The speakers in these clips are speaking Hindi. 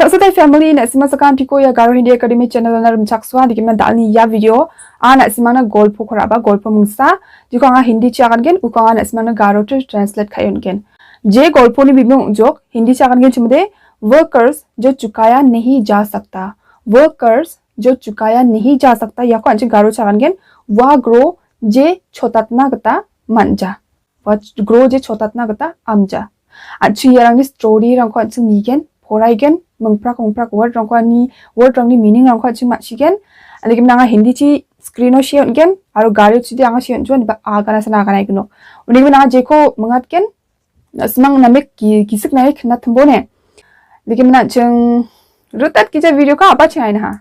Chaksatai family na sima sakan piko ya Garo Hindi Academy channel na rum chakswa dikima dalni ya video na sima na golpo khoraba golpo mungsa jiko anga Hindi chakan gen uko anga na sima na Garo to translate kayon gen J golpo ni bibing jok Hindi chakan gen chumde workers जो चुकाया नहीं जा सकता workers जो चुकाया नहीं जा सकता या को अंचे Garo chakan gen wa grow je chotatna gata manja wa grow je chotatna gata amja anchi yarang ni story rang ko anchi nigen पोराइगेन मंगप्राक वर्ड रंगनि मीनिंग रंगखौ आंचिं मासिगेन लेकिन आंगा हिंदी ची स्क्रीनो शेयनगेन आरो गारियो ची आंगा शेयन जुन बा आगाना सना आगानाइगनो उनिगो आंगा जेखौ मंगातगेन स्मांग नामे किसिक नाय खना थंबोने लेकिन ना जों रुतात किजा भिडियो का आपा छायना हा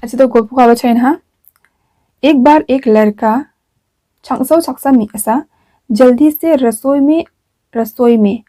अच्छा तो गोपु का आपा छायना हा एक बार एक लड़का छंगसौ छक्सा में ऐसा जल्दी से रसोई में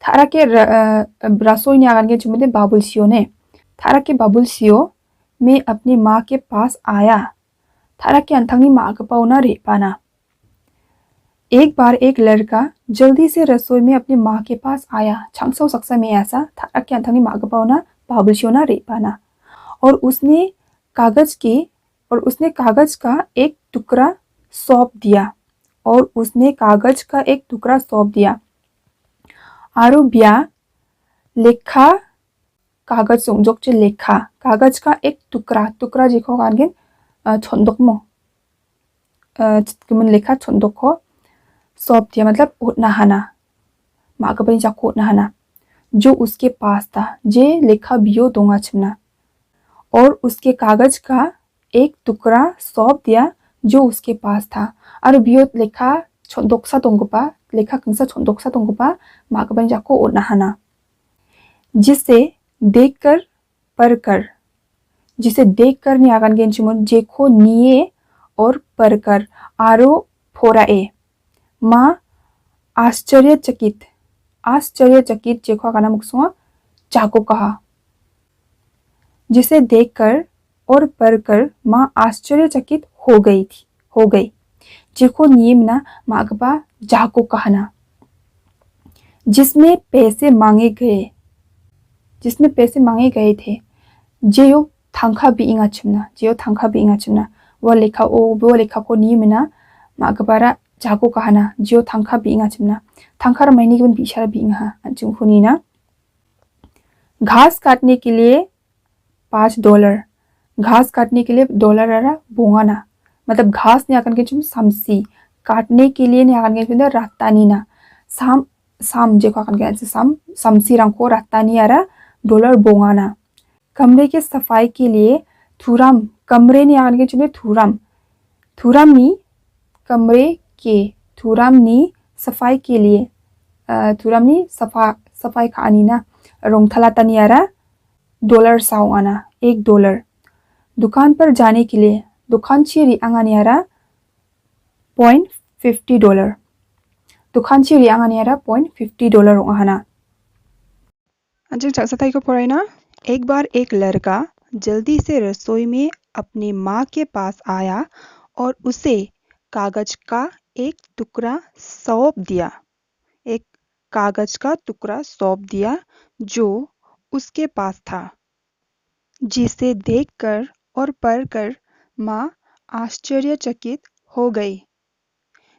थारा के रसोई ने आगे चुमदे बाबुलसियो ने थारा के बाबुलसियो में अपनी माँ के पास आया थारा के अंथंगनी माँ का पाउना रे पाना एक बार एक लड़का जल्दी से रसोई में अपनी माँ के पास आया छंगसौ छक्सा में ऐसा थारा के अंथंगनी माँ का पाउना बाबुलसियो ना रे पाना और उसने कागज का एक टुकड़ा सौंप दिया आरो बिया लेखा कागज संजोक चे लेखा कागज का एक टुकड़ा जेखौ गानगेन छन्दकमो कमन लेखा छन्दक को सौंप दिया मतलब उठना हाना मागबनि जाको उठना हाना जो उसके पास था जे लेखा बियो दोंगा छिमना और उसके कागज का एक टुकड़ा सौंप दिया जो उसके पास था और बियो लेखा छन्दकसा दंगबा लेखा कंसा छन्दकसा दंगबा मागबनि जाको उठना हाना जिसे देखकर नि आगान गेनचिमोन जेखौ निये और परकर आरो फोराए माँ आश्चर्यचकित जेखौ आगाना मुक्सुआ जाको कहा जिसे देखकर और पढ़कर माँ आश्चर्यचकित हो गई जेखौ नियमना मागबा जाको कहना जिसमें पैसे मांगे गए थे जेयो थांखा बिइंगा छिमना वो लेखा को नियमना मागबारा जाको कहना जेयो थांखा बिइंगा छिमना थांखा रमाइनी के बिचारा बिइंगा अंचुं हुनीना घास काटने के लिए $5 घास काटने के लिए डॉलर आरा बोंगाना मतलब घास ने आकन के चुम समसी काटने के लिए ने आकन के चुम रातानी ना साम जेको आकन के समसी रंग रातानी आरा डॉलर बोंगाना कमरे के सफाई के लिए थुराम कमरे ने आकन के चुम थुराम नी सफाई के लिए थुराम नी सफाई खानी ना रोंगथलातानी आरा डॉलर साउआना $1 दुकान पर जाने के लिए दुकान चिरी आंगानियारा $0.50 दुकान चिरी आंगानियारा $0.50 ओहाना अंजन चक्सताई को पढ़ाइना एक बार एक लड़का जल्दी से रसोई में अपनी माँ के पास आया और उसे कागज का एक टुकड़ा सौंप दिया जो उसके पास था जिसे देखकर और पढ़कर माँ आश्चर्यचकित हो गई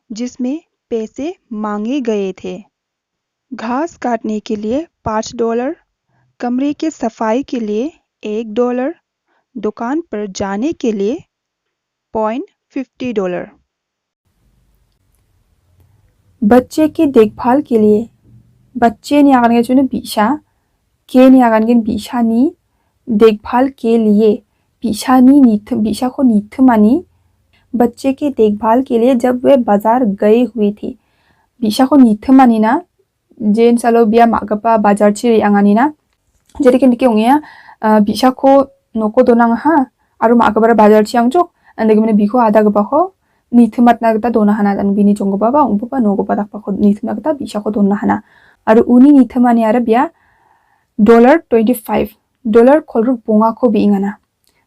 जिसमें पैसे मांगे गए थे घास काटने के लिए $5 कमरे के सफाई के लिए $1 दुकान पर जाने के लिए $0.50 बच्चे की देखभाल के लिए बच्चे ने आगन के चुने बीशा के ने आगन के बीशा नी देखभाल के लिए बीशा को नीथमानी बच्चे की देखभाल के लिए जब वे बाजार गए हुए थे बीशा को नीथमानी ना जेन सालो बिया मागपा बाजार चिरी आंगानी ना जेरे के निके उंगिया बीशा को नोको दोनांग हा आरो मागबारा बाजार चियांग जोक अंदे गमने बिखौ आदा गबाखौ नीथमातना गता दोना हाना जान बिनि जोंगबा बा उंबा नोगबा दाखबाखौ नीथमा गता बीशा को दोना हाना आरो उनी नीथमानी आरो बिया $25 खोलरु बोंगा को बिंगाना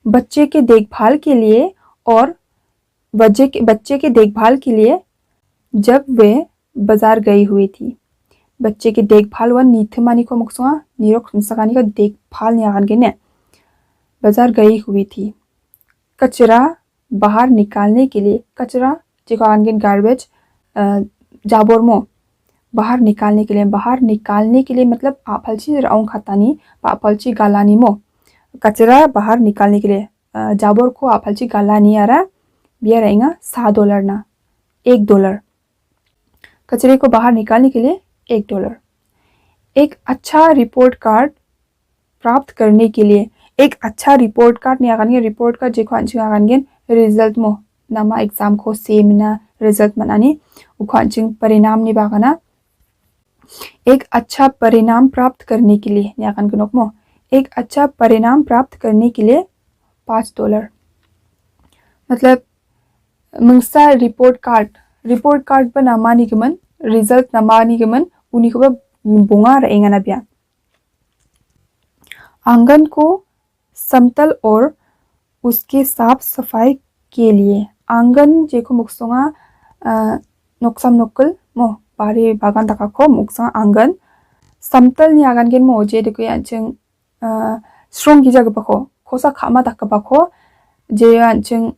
बच्चे के देखभाल के लिए और बच्चे के देखभाल के लिए जब वे बाजार गई हुई थी. बच्चे के देखभाल व नीथमानी को मुक्सुआ नीरोक मिसाकानी का देखभाल न्यागन ने बाजार गई हुई थी. कचरा बाहर निकालने के लिए कचरा जिको आनगेन गार्बेज जाबोर बाहर निकालने के लिए मतलब आपलची राउंग खातानी आपलची गालानी मो कचरा बाहर निकालने के लिए जाबोर को आपलची गालानी आरा बिया रहेगा $7 ना $1. कचरे को बाहर निकालने के लिए $1. एक अच्छा रिपोर्ट कार्ड प्राप्त करने के लिए एक अच्छा रिपोर्ट कार्ड ने आगन रिपोर्ट कार्ड जेको अंचिंग आगन रिजल्ट मो नामा एग्जाम को सेमिना रिजल्ट मनानी उखो अंचिंग परिणाम नि बागना एक अच्छा परिणाम प्राप्त करने के लिए ने आगन गनोक मो एक अच्छा परिणाम प्राप्त करने के लिए $5. मतलब मंगसा रिपोर्ट कार्ड पर नामानी गमन रिजल्ट नामानी गमन उन्हीं को बुंगा रहेगा ना बिया. आंगन को समतल और उसके साफ सफाई के लिए आंगन जेको मुक्सोंगा नोक्सम नोकल मो बारे बागान तका को मुक्सोंगा आंगन समतल नि आगन गेन मो जे देखो यांचंग स्ट्रॉंग गिजा गबको खोसा खामा तक बको जे यांचंग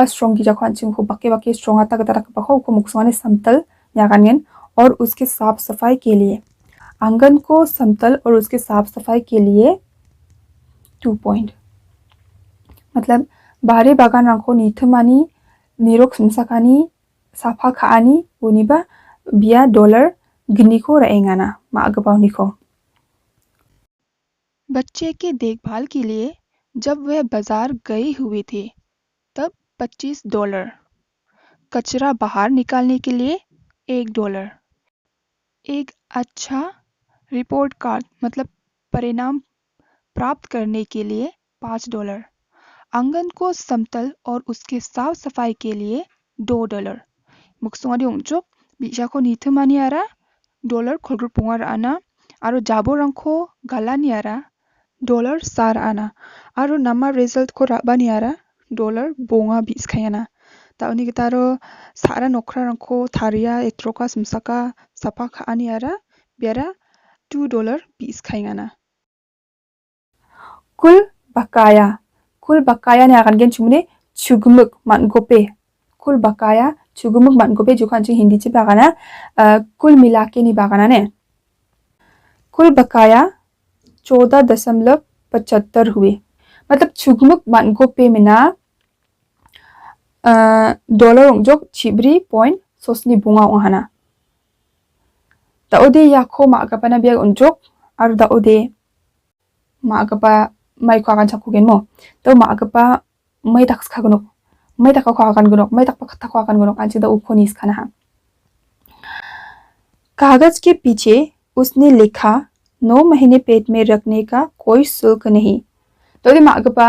स्ट्रॉंग गिजा को यांचंग को बके स्ट्रॉंग तक तक बको को मुक्सोंगा ने समतल नि आगन गेन और उसके साफ सफाई के लिए आंगन को समतल और उसके साफ सफाई के लिए 2 पॉइंट. मतलब बारे बागान रंगको नीथमानी नीरोक मिसाकानी साफा खानी उनिबा बिया $, गिनी को रहेगा ना मागबाउनी को. बच्चे के देखभाल के लिए जब वह बाजार गई हुई थी तब $25. कचरा बाहर निकालने के लिए $1. एक अच्छा रिपोर्ट कार्ड मतलब परिणाम प्राप्त करने के लिए $5. आंगन को समतल और उसके साफ सफाई के लिए $2. मुक्सुंगारी उंचो बिजा को नीथमानी आरा $, खोलग्रुप पुंगार आना आरो जाबो रंगको गालानी आरा $, सार आना आरो नामा रिजल्ट को राबानी आरा $, बोंगा बीस खायाना. ताउनी गितारो सारा नोखरा रंगको थारिया एत्रोका समसाका सफा खानी आरा बियारा $2 बीस खायाना. कुल बकाया ने आगन गेन चुमने चुगमुक मानगोपे कुल बकाया चुगमुक मानगोपे जो खांची हिंदी चे बागाना कुल मिलाके नि बागाना ने कुल बकाया 14.75 हुए. मतलब चुगमुक मानगोपे में ना $, जो चिबरी पॉइंट सोसनी बुंगा ओहाना दाओदे याको मागapa na biag unjok aru daode मागapa mai ko akan chakugen mo to मागapa mai tak khagonok mai tak ko akan gonok mai tak pakta ko akan gonok anchi da ukhonis खाना हा. कागज के पीछे उसने लिखा 9 महीने पेट में रखने का कोई शुल्क नहीं. तो दे मागapa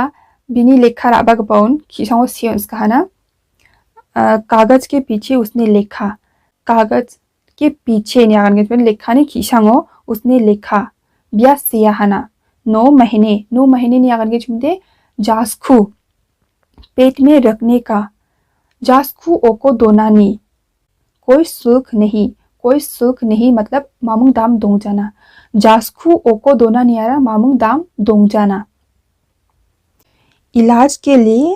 बिनी लेखा राबा गपाउन खिसांगो सियंस कहना कागज के पीछे उसने लिखा कागज के पीछे ने आगन के लिखा ने खिसांगो उसने लिखा बिया सियाहाना 9 महीने ने आगन के चुमदे जास्खु पेट में रखने का जास्खु ओको दोनानी कोई शुल्क नहीं मतलब मामुंग दाम दोंग जाना जास्खु ओको दोना नियारा मामुंग दाम दोंग जाना. इलाज के लिए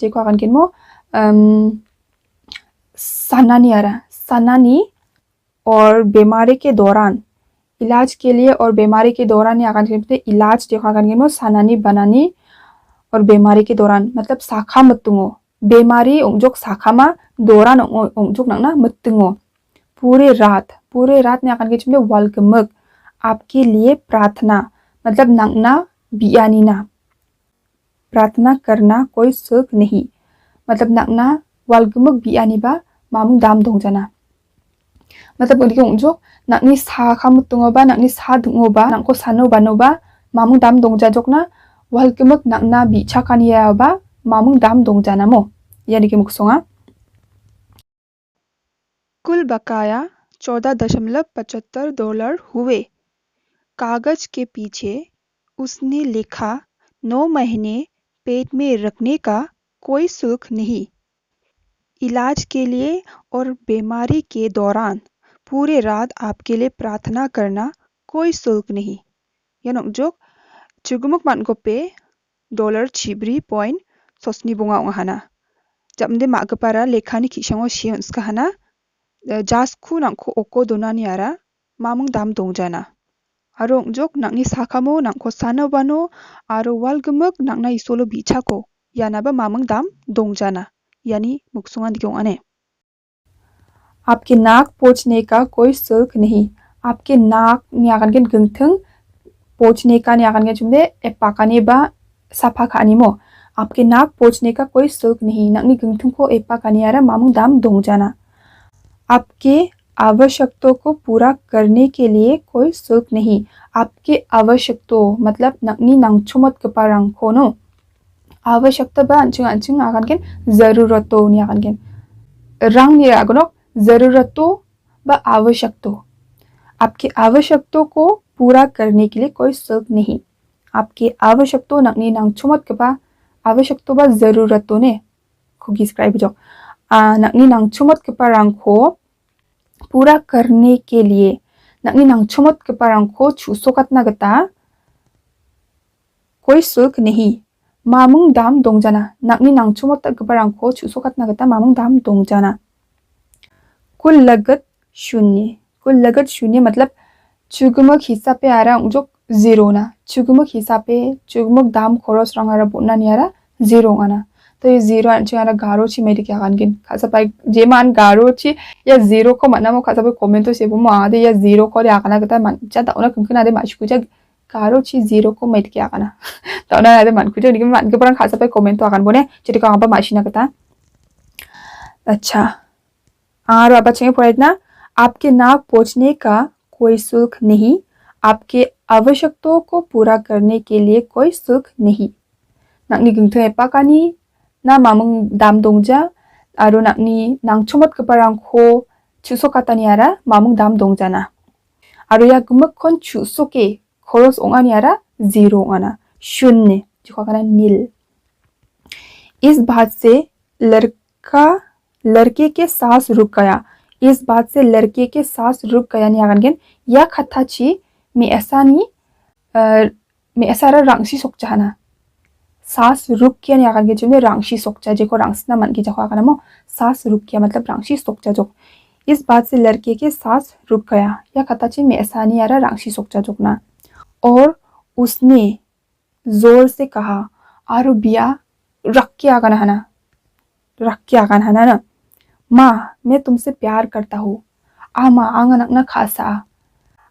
देखो आगन के मो सनानी और बीमारी के दौरान इलाज के लिए और बीमारी के दौरान आगन के इलाज देखो आगन के मो सनानी बनानी और बीमारी के दौरान मतलब साखा मतुंगो बीमारी उंगजोक साखा मा दौरान उंगजोक नंगना मतुंगो पूरे रात ने आगन के चुमले वालगमक आपके लिए प्रार्थना मतलब नंगना बियानीना प्रार्थना करना कोई शुल्क नहीं मतलब नंगना वालगमक बियानीबा मामुंग दाम दोंजाना मतलब उनके उंगजो नंगनी साखा मुतुंगोबा नंगनी सा दुंगोबा नंगको सानो बानोबा मामुंग दाम दोंजा जोकना वालगमक नंगना बिचा कानियाबा मामुंग दाम दोंजाना मो यानी कि मुक्सोंगा. कुल बकाया $14.75 हुए. कागज के पीछे उसने लिखा 9 महीने पेट में रखने का कोई शुल्क नहीं. इलाज के लिए और बीमारी के दौरान पूरे रात आपके लिए प्रार्थना करना कोई शुल्क नहीं. Yan ongjok chugumuk man gope dollar chibri point sosni bunga hana. Jamde magapara lekhani kishango shions kahana jas ku nangko oko donani ara mamung dam dongjana. Aro ongjok nangni sakamo nangko sana bano aro wal gemuk nangna isolo bichako yanaba mamung dam dongjana. यानी मुक्सुंगा दिक्यों अने. आपके नाक पोंछने का कोई शुल्क नहीं. आपके नाक नियागन के गंथंग पोंछने का नियागन के जुमले एपाकाने बा साफा खानी मो. आपके नाक पोंछने का कोई शुल्क नहीं. नकनी गंथंग को एपाकाने यारा मामुंग दाम दोंग जाना. आपके आवश्यकताओं को पूरा करने के लिए कोई शुल्क नहीं. आपके आवश्यकताओं मतलब नकनी नंगचुमत कपारंग कोनो आवश्यकता बा अंचुंग अंचुंग आगन के जरूरतो नि आगन के रंग नि आगनो जरूरतो बा आवश्यकतो. आपकी आवश्यकताओं को पूरा करने के लिए कोई शुल्क नहीं. आपकी आवश्यकताओं नकनी नंगचुमत कपा आवश्यकताओं बा जरूरतो ने खुगी डिस्क्राइब जो नकनी नंगचुमत कपा रंग को पूरा करने के लिए नकनी नंगचुमत कपा रंग को चुसोकत नगता कोई शुल्क नहीं. मामुंग दाम दोंगजाना नकनी नंगचुमत कपा को चुसोकत नगता मामुंग दाम दोंगजाना. कुल लागत शून्य. कुल लागत शून्य मतलब चुगमुक हिसाब पे आ रहा जो जीरो ना. चुगमुक हिसाब पे चुगमुक दाम खरच रंग आ रहा बोलना नहीं आ रहा जीरो आना. तो ये जीरो अंचे आ रहा गारो ची मेरी क्या कान किन खासा पाई जे मान गारो ची या जीरो को मना मो खासा पाई कमेंट तो से वो आधे या जीरो को याकना कहता मन चाहता उन्हें कंकन आधे माशुक जा गारो ची जीरो को मेट क्या काना तो उन्हें आधे मन कुछ नहीं मन के पर खासा पाई कमेंट तो आकन बोले चिटे का आप माशी ना कहता. अच्छा और अब अच्छे पढ़ना. आपके नाक पोंछने का कोई शुल्क नहीं. आपके आवश्यकताओं को पूरा करने के लिए कोई शुल्क नहीं. नकनी गंथं एपाकानी ना मामुंग दाम दोंगजा आरो नकनी नांगचुमत कपारंग को चुसोकातानी आरा मामुंग दाम दोंगजाना. आरो या गुमक कोन चुसोके खरच ओंगानी आरा जीरो ओंगाना शून्य जिको कहना नील. इस बात से लड़के के सांस रुक गया. इस बात से लड़के के सांस रुक गया नि आगन गेन या खताची में ऐसा रंगसी सोकचाना. सांस रुक किया नि आगन गेन जुने रंगसी सोकचा जेको रंगसना मन की जको आगन मो सांस रुक किया मतलब रंगसी सोकचा जो. इस बात से लड़के के सांस रुक गया या खताची में ऐसा नहीं आ रहा रंगसी सोकचा जोकना. और उसने जोर से कहा आरो बिया रख के आगन हना ना. माँ मैं तुमसे प्यार करता हूँ. आमा आंगन अपना खासा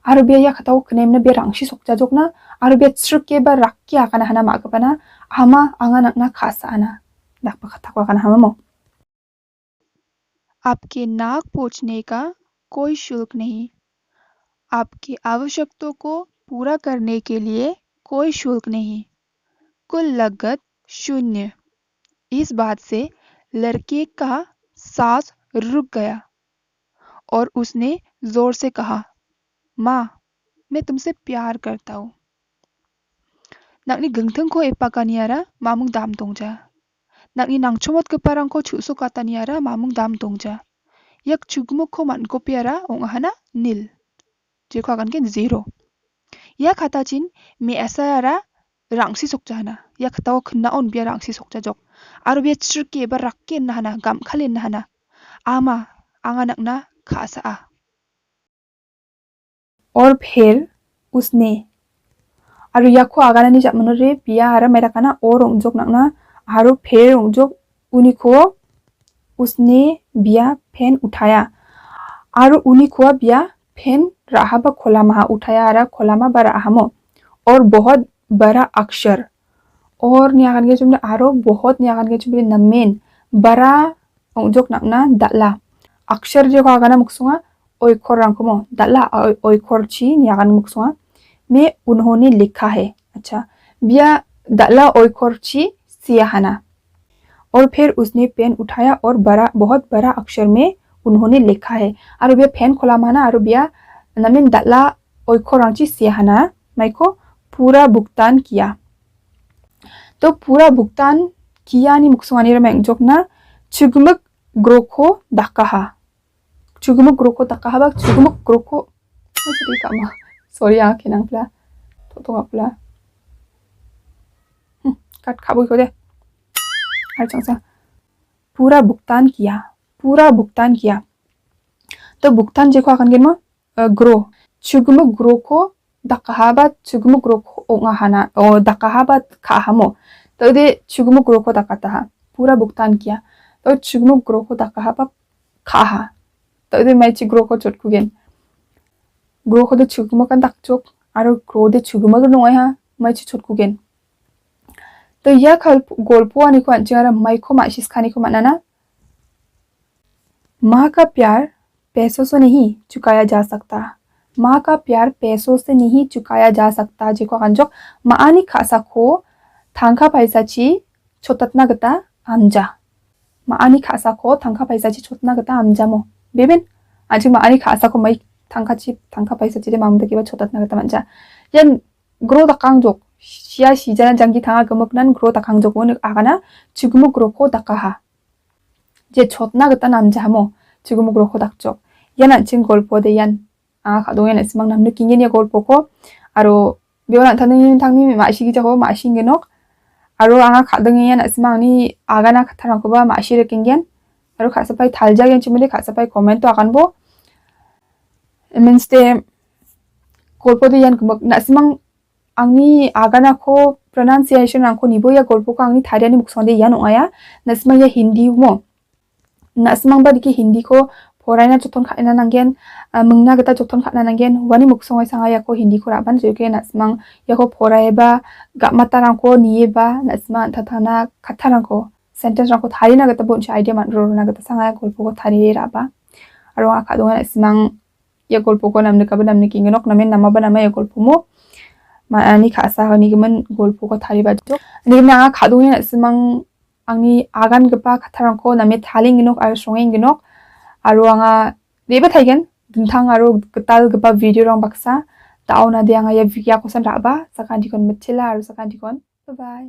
आरो बिया या खताओ कनेम ने बिया रंगसी सोकचा जोकना आरो बिया छ्रुक के बा रख के आगन हना मा कपना आमा आंगन अपना खासा आना दाख खता को आगन हम मो. आपके नाक पोंछने का कोई शुल्क नहीं. आपकी आवश्यकताओं को पूरा करने के लिए कोई शुल्क नहीं. कुल लागत शून्य. इस बात से लड़के का सांस रुक गया और उसने जोर से कहा माँ मैं तुमसे प्यार करता हूँ. नकनी गंथंग को एपाकानियारा मामुंग दाम दोंगजा. नकनी नांगचुमत कपारंग को चुसो कातानियारा मामुंग दाम दोंगजा. yak chugmuk ko man ko piara ong hana nil jeko akan ke zero. Ya khatachin me asara rangsi sokja hana ya khataw khna on bia rangsi sokja jok aro bia chirke ba rakke na hana gam khalen na hana ama anganak na khasa a. और फिर उसने आरो याको आगाना नि जामनो रे बिया आरा मेरा काना और उंजोक नकना आरो फिर उंजोक उनिको उसने बिया फैन उठाया आरो उनिको बिया फैन रहा बा खोलामा उठाया आरा खोलामा बा रहामो और बहुत बड़ा अक्षर और नियागन के जुमले आरो बहुत नियागन के जुमले नमेन बड़ा उंजोक नकना दाला अक्षर जो आगाना मुक्सुंगा ओइखोर रंगमो दाला ओइखोर ची नियागन मुक्सुंगा में उन्होंने लिखा है. अच्छा बिया दाला ओइखोर ची सियाहाना और फिर उसने पेन उठाया और बहुत बड़ा अक्षर में उन्होंने लिखा है. और बिया पेन खोला माना और बिया नमिन दाला ओइखोर रंगची सियाहाना माइको पूरा भुगतान किया. तो पूरा भुगतान किया नि मुक्सुंगानी रमें जोकना चुगमुक 그렇고 닦아하. 죽음은 그렇고 닦아하. 죽음은 그렇고 jadi kamu sorry ya kenang pula to pula cắt खाबो को दे हर चंसा पूरा भुगतान किया तो भुगतान जेको akan gen mo gro 죽음은 그렇고 닦아하. 죽음은 그렇고 옹아하나 닦아하 가하모 तो दे 죽음은 그렇고 닦았다 पूरा भुगतान किया तो 죽음은 그렇고 닦아하 가하 तो दे मैची 그렇고 쫓구겐 그로코도 죽음은 닥쪽 아로 그로데 죽음은 농아야 마치 쫓구겐 तो यह गोल्पो आने को अंचिंगारा माइको माशिस खाने को मानाना माँ का प्यार पैसों से नहीं चुकाया जा सकता माँ का प्यार पैसों से नहीं चुकाया जा सकता जिको अंजोक माआनी खासा को थांखा पैसाची छोटतना गता आमजा माआनी खासा को थांखा पैसाची छोटना गता आम자모 बेबेन 아직 마아니 खासा को 마이 थांखा पैसाची 마음도 기바 छोटतना गता 만자 얀 그로다 강족 시야 시자는 장기 당하 금옥난 그로다 강족은 아가나 지금은 그렇고 닦아하 이제 줬나 그따 남자모 지금은 그렇고 닥쪽 얘는 지금 골포데 얀아 가동에 있으면 남 느낀게 골포고 아로 묘란 타는 당님이 마시기 저거 마신 게녹 아로 아가 가동에 얀 있으면 니 아가나 카타랑 거봐 마시를 낀겐 아로 가서 파이 달자겐 치물에 가서 파이 코멘트 아간 보 means de 골포데 얀 금옥 나스망 आंनि आगानाखौ pronunciation आंखौ निबोया गल्पखौ आंनि थारियानि मुखसंदे या नङाया नसमा या हिंदी मो नसमा बादिके हिंदीखौ फरायना जतन खाना नांगेन मंगना गता जतन खाना नांगेन वानि मुखसंगाय सांगायाखौ हिंदीखौ राबान जके नसमा याखौ फरायबा गामातारांखौ नियेबा नसमा थाथाना खातारांखौ सेंटेंस रांखौ थारिना गता बोनसे आइडिया मानरोना गता सांगाया गल्पखौ थारिये राबा आरो आखा दङ नसमा या गल्पखौ नामने काबा नामने किंगनक नामे नामाबा नामा या गल्पमो मानि खासा हनिगमन गल्पखौ थारिबाजो निगना खादुनि सिमां आंनि आगान गपा खाथारांखौ नामे थालिंगिनक आरो संगिनक आरो आंगा बेबा थाइगेन दुंथां आरो गताल गपा भिडिअ रं बाक्सा दाउना दे आंगा या भिडिअ कोसन राबा साखान्थिखन मिथिला आरो साखान्थिखन बाय